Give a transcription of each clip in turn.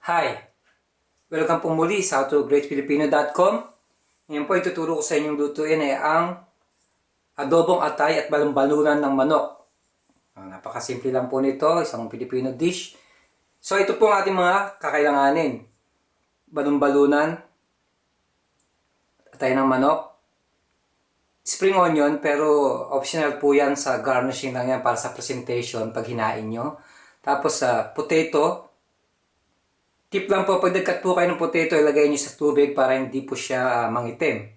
Hi! Welcome po muli sa howtogreatfilipino.com. Ngayon po ituturo ko sa inyong lutuin ay ang adobong atay at balon-balunan ng manok. Napakasimple lang po nito, isang Filipino dish. So ito po ang ating mga kakailanganin. Balon-balunan, atay ng manok, spring onion, pero optional po yan sa garnishing lang yan para sa presentation pag hinain nyo. Tapos potato. Tip lang po, pag nagkat po kayo ng potato, ilagay nyo sa tubig para hindi po siya mangitim.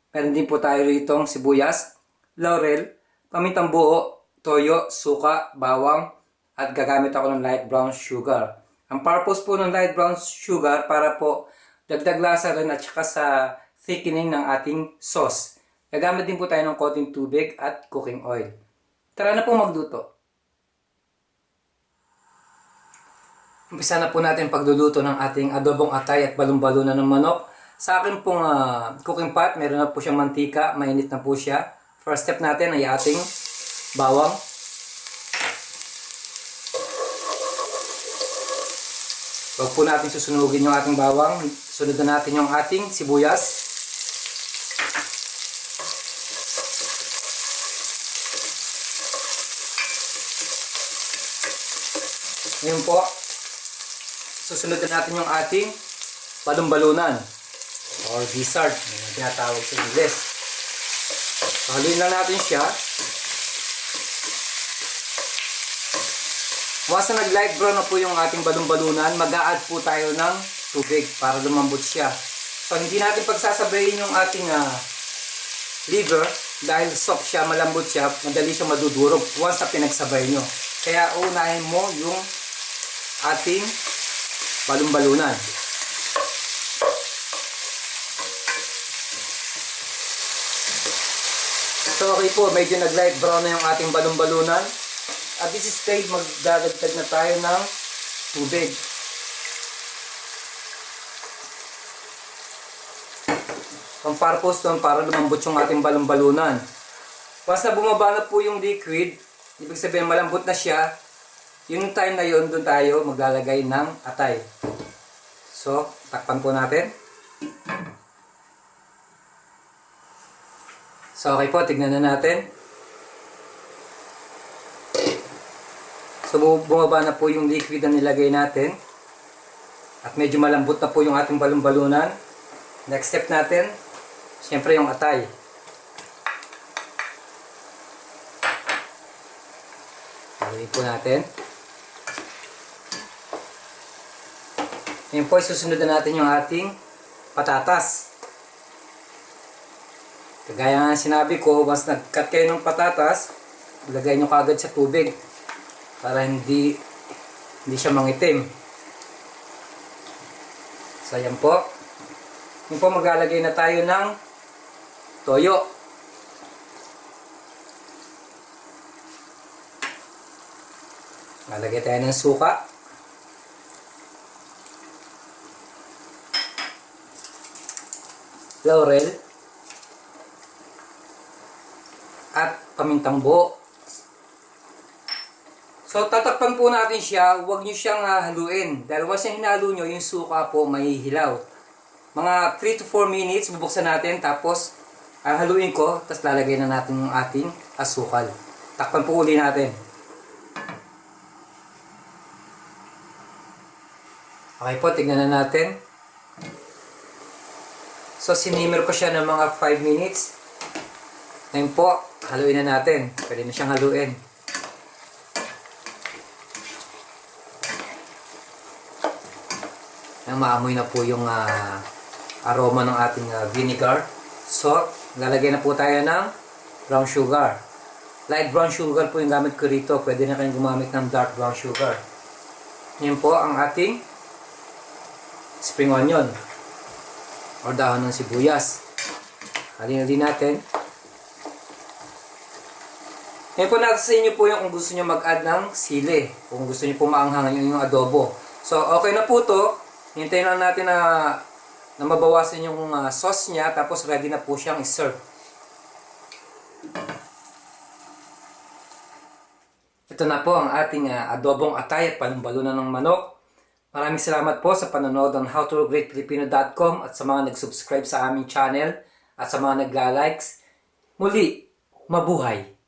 Meron din po tayo rito sibuyas, laurel, pamintang buo, toyo, suka, bawang, at gagamit ako ng light brown sugar. Ang purpose po ng light brown sugar para po dagdag lasa rin at saka sa thickening ng ating sauce. Gagamit din po tayo ng konting tubig at cooking oil. Tara na po magluto. Umpisa na po natin pagluluto ng ating adobong atay at balon-balunan ng manok. Sa akin pong cooking pot, meron na po siyang mantika, mainit na po siya. First step natin ay ating bawang. Huwag po natin susunugin yung ating bawang. Sunod na natin yung ating sibuyas. Ngayon po, susunod na natin yung ating balon-balunan or gizzard, yung tinatawag sa Ingles. Haluin lang natin siya. Once na nag-light brown na po yung ating balon-balunan, mag-a-add po tayo ng tubig para lumambot siya. So hindi natin pagsasabayin yung ating liver dahil soft siya, malambot siya, madali siya madudurog once na pinagsabay nyo. Kaya unahin mo yung ating balon-balunan. So okay po, medyo nag-light brown na yung ating balon-balunan. At this stage, magdadagdag na tayo ng tubig. Ang purpose doon para lumambot yung ating balon-balunan. Once na bumaba na po yung liquid, ibig sabihin malambot na siya, yung time na yun, doon tayo maglalagay ng atay. So, takpan po natin. So, okay po, tignan na natin. So, bumaba na po yung liquid na nilagay natin. At medyo malambot na po yung ating balon-balunan. Next step natin, siyempre yung atay. Lagay po natin. Ngayon po, susunod na natin yung ating patatas. Kagaya nga sinabi ko, once nag-cut kayo ng patatas, ilagay nyo kagad sa tubig para hindi siya mangitim. So, yan po. Ngayon po, maglalagay na tayo ng toyo. Lalagay tayo ng suka. Laurel at pamintang buo. So tatakpan po natin siya, huwag nyo siyang haluin dahil once na hinalo nyo, yung suka po mahihilaw. Mga 3 to 4 minutes bubuksan natin, tapos haluin ko, tapos lalagay na natin yung ating asukal. Takpan po uli natin. Okay po, tignan na natin. So, sinimmer ko siya ng mga 5 minutes. Ngayon po, haluin na natin. Pwede na siyang haluin. Nang maamoy na po yung aroma ng ating vinegar. So, lalagay na po tayo ng brown sugar. Light brown sugar po yung gamit ko rito. Pwede na kayong gumamit ng dark brown sugar. Ngayon po ang ating spring onion o dahon ng sibuyas. Halin-halin natin. Ngayon po nasa sa inyo po yung kung gusto nyo mag-add ng sili. Kung gusto nyo po maanghangan yung adobo. So, okay na po to. Hintayin lang natin na mabawasan yung sauce niya. Tapos ready na po siyang i-serve. Ito na po ang ating adobong atay at balon-balunan ng manok. Maraming salamat po sa panonood ng howtogreatfilipino.com at sa mga nag-subscribe sa aming channel at sa mga nagla-likes. Muli, mabuhay!